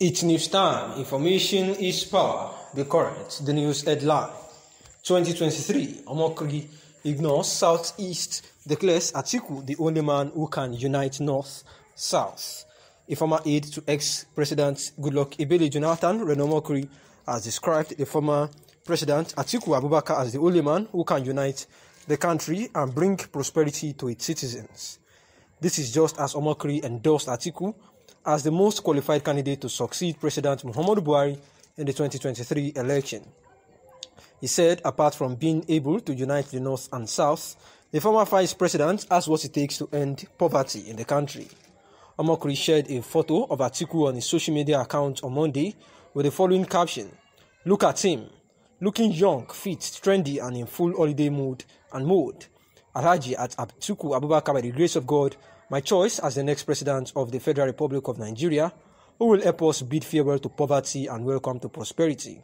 It's news time. Information is power. The current, the news headline. 2023, Omokri ignores Southeast, declares Atiku the only man who can unite North, South. A former aide to ex-President Goodluck Ebele Jonathan, Reno Omokri, has described the former President Atiku Abubakar as the only man who can unite the country and bring prosperity to its citizens. This is just as Omokri endorsed Atiku as the most qualified candidate to succeed President Muhammadu Buhari in the 2023 election. He said, apart from being able to unite the North and South, the former vice president has what it takes to end poverty in the country. Omokri shared a photo of Atiku on his social media account on Monday with the following caption: "Look at him, looking young, fit, trendy, and in full holiday mood and mode. Alhaji at Atiku Abubakar, by the grace of God, my choice as the next president of the Federal Republic of Nigeria, who will help us bid farewell to poverty and welcome to prosperity.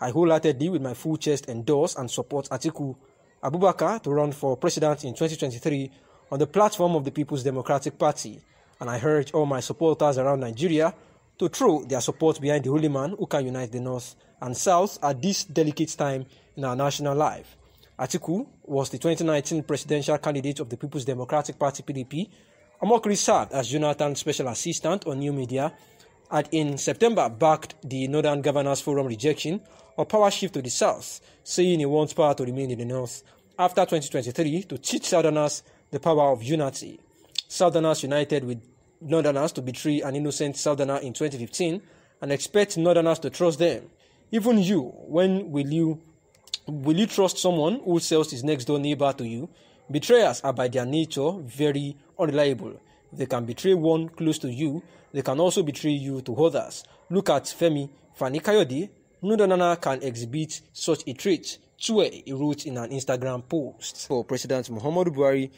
I wholeheartedly, with my full chest, endorse and support Atiku Abubakar to run for president in 2023 on the platform of the People's Democratic Party, and I urge all my supporters around Nigeria to throw their support behind the holy man who can unite the North and South at this delicate time in our national life." Atiku was the 2019 presidential candidate of the People's Democratic Party (PDP). Omokri served as Jonathan's special assistant on new media and in September backed the Northern Governors Forum rejection of power shift to the South, saying he wants power to remain in the North after 2023 to teach Southerners the power of unity. Southerners united with Northerners to betray an innocent Southerner in 2015 and expect Northerners to trust them. Even you, when will you trust someone who sells his next door neighbor to you? Betrayers are by their nature very unreliable. If they can betray one close to you, they can also betray you to others. Look at Femi Fani-Kayode. No Northerner can exhibit such a trait. Chue, he wrote in an Instagram post. For President Muhammadu Buhari,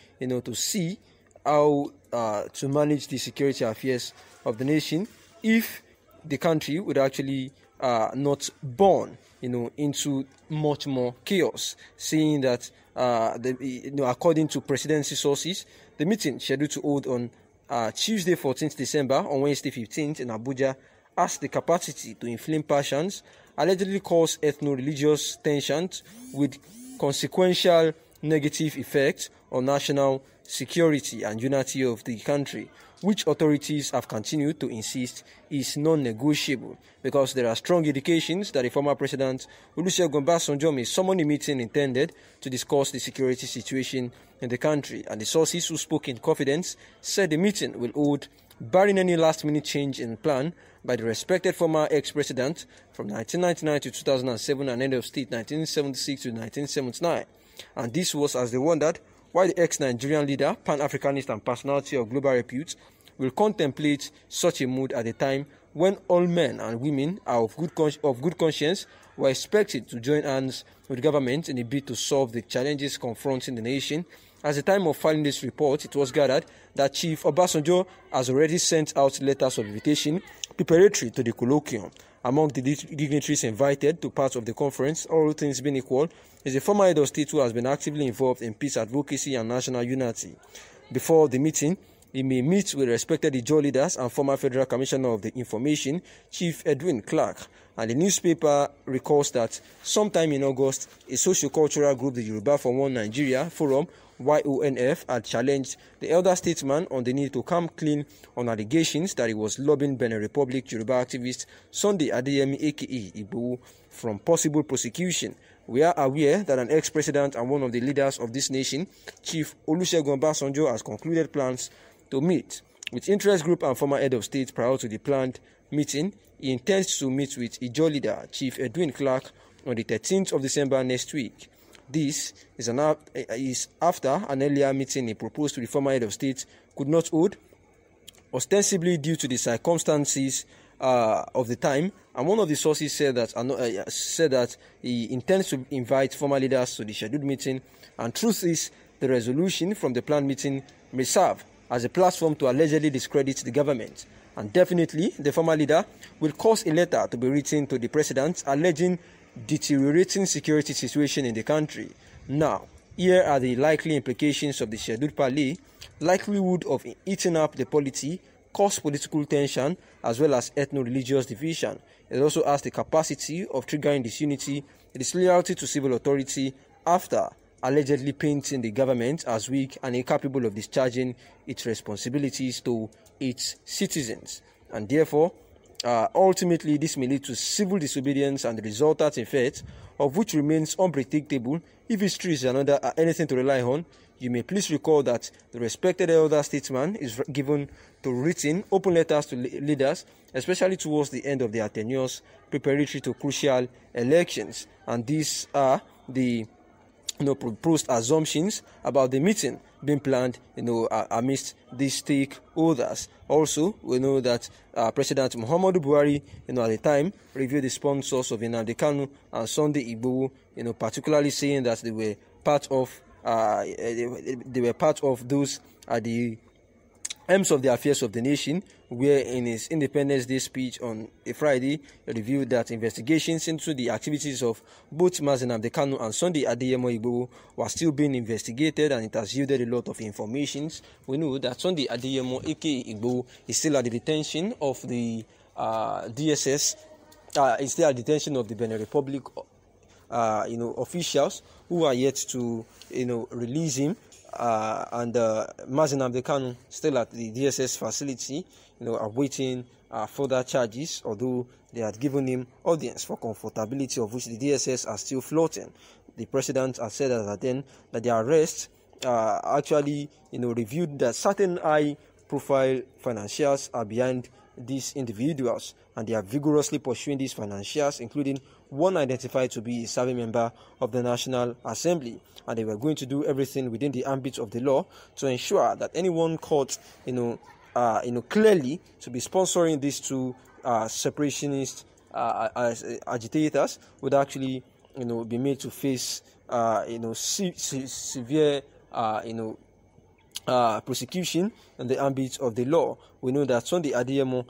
to see how to manage the security affairs of the nation if the country would actually not burn into much more chaos, seeing that according to presidency sources, the meeting scheduled to hold on Tuesday 14th December on Wednesday 15th in Abuja has the capacity to inflame passions, allegedly cause ethno-religious tensions with consequential negative effects on national security and unity of the country, which authorities have continued to insist is non-negotiable because there are strong indications that the former president Olusegun Obasanjo may summon a meeting intended to discuss the security situation in the country, and the sources who spoke in confidence said the meeting will hold barring any last-minute change in plan by the respected former ex-president from 1999 to 2007 and head of state 1976 to 1979. And this was, as they wondered, why the ex-Nigerian leader, Pan-Africanist and personality of global repute, will contemplate such a mood at a time when all men and women are of good conscience were expected to join hands with the government in a bid to solve the challenges confronting the nation. At the time of filing this report, it was gathered that Chief Obasanjo has already sent out letters of invitation preparatory to the colloquium. Among the dignitaries invited to part of the conference, all things being equal, is a former head of state who has been actively involved in peace advocacy and national unity. Before the meeting, he may meet with respected Ijaw leaders and former Federal Commissioner of the Information, Chief Edwin Clark. And the newspaper recalls that sometime in August, a socio-cultural group, the Yoruba for One Nigeria Forum, YONF, had challenged the elder statesman on the need to come clean on allegations that he was lobbying Benin Republic Yoruba activist Sunday Adeyemi aka Igboho from possible prosecution. We are aware that an ex-president and one of the leaders of this nation, Chief Olusegun Obasanjo, has concluded plans to meet with interest group and former head of state prior to the planned meeting. He intends to meet with Ijaw leader Chief Edwin Clark on the 13th of December next week. This is after an earlier meeting he proposed to the former head of state could not hold, ostensibly due to the circumstances of the time. And one of the sources said that he intends to invite former leaders to the scheduled meeting. And truth is, the resolution from the planned meeting may serve as a platform to allegedly discredit the government. And definitely, the former leader will cause a letter to be written to the president alleging deteriorating security situation in the country. Now, here are the likely implications of the scheduled parley: likelihood of eating up the polity cause political tension as well as ethno-religious division. It also has the capacity of triggering disunity, disloyalty to civil authority after allegedly painting the government as weak and incapable of discharging its responsibilities to its citizens. And therefore, ultimately, this may lead to civil disobedience and the resultant effect of which remains unpredictable. If history is anything to rely on, you may please recall that the respected elder statesman is given to written open letters to leaders, especially towards the end of their tenures, preparatory to crucial elections. And these are the proposed assumptions about the meeting being planned, amidst these stakeholders. Also, we know that President Muhammadu Buhari, at the time, reviewed the sponsors of Nnamdi Kanu and Sunday Igboho, particularly saying that they were part of those the aims of the affairs of the nation, where in his Independence Day speech on a Friday, he revealed that investigations into the activities of both Mazen Nnamdi Kanu and Sunday Adeyemo Igboho were still being investigated, and it has yielded a lot of information. We know that Sunday Adeyemo, aka Igboho, is still at the detention of the DSS, is still at the detention of the Benin Republic, officials who are yet to, release him. And Mazen Nnamdi Kanu still at the DSS facility, awaiting further charges, although they had given him audience for comfortability, of which the DSS are still floating. The president has said that the arrest actually, reviewed that certain high-profile financiers are behind these individuals, and they are vigorously pursuing these financiers, including one identified to be a serving member of the National Assembly, and they were going to do everything within the ambit of the law to ensure that anyone caught, clearly to be sponsoring these two separationist agitators would actually, be made to face, severe, prosecution in the ambit of the law. We know that Sunday Adeyemo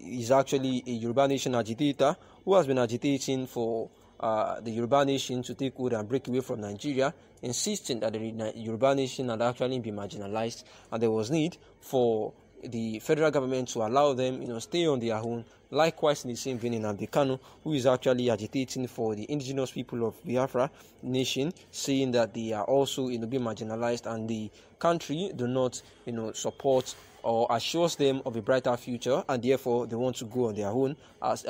is actually a Yoruba Nation agitator who has been agitating for the Yoruba Nation to take hold and break away from Nigeria, insisting that the Yoruba Nation had actually been marginalized, and there was need for the federal government to allow them, stay on their own. Likewise, in the same vein, Nnamdi Kanu, who is actually agitating for the indigenous people of Biafra nation, saying that they are also, being marginalized, and the country do not, support or assures them of a brighter future, and therefore they want to go on their own, as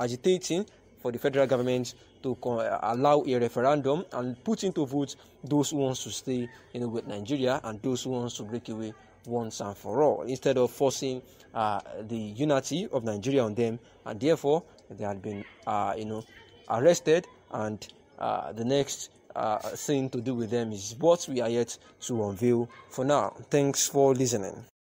agitating for the federal government to allow a referendum and put into vote those who want to stay, with Nigeria, and those who want to break away once and for all, instead of forcing the unity of Nigeria on them. And therefore they had been arrested, and the next thing to do with them is what we are yet to unveil. For now, thanks for listening.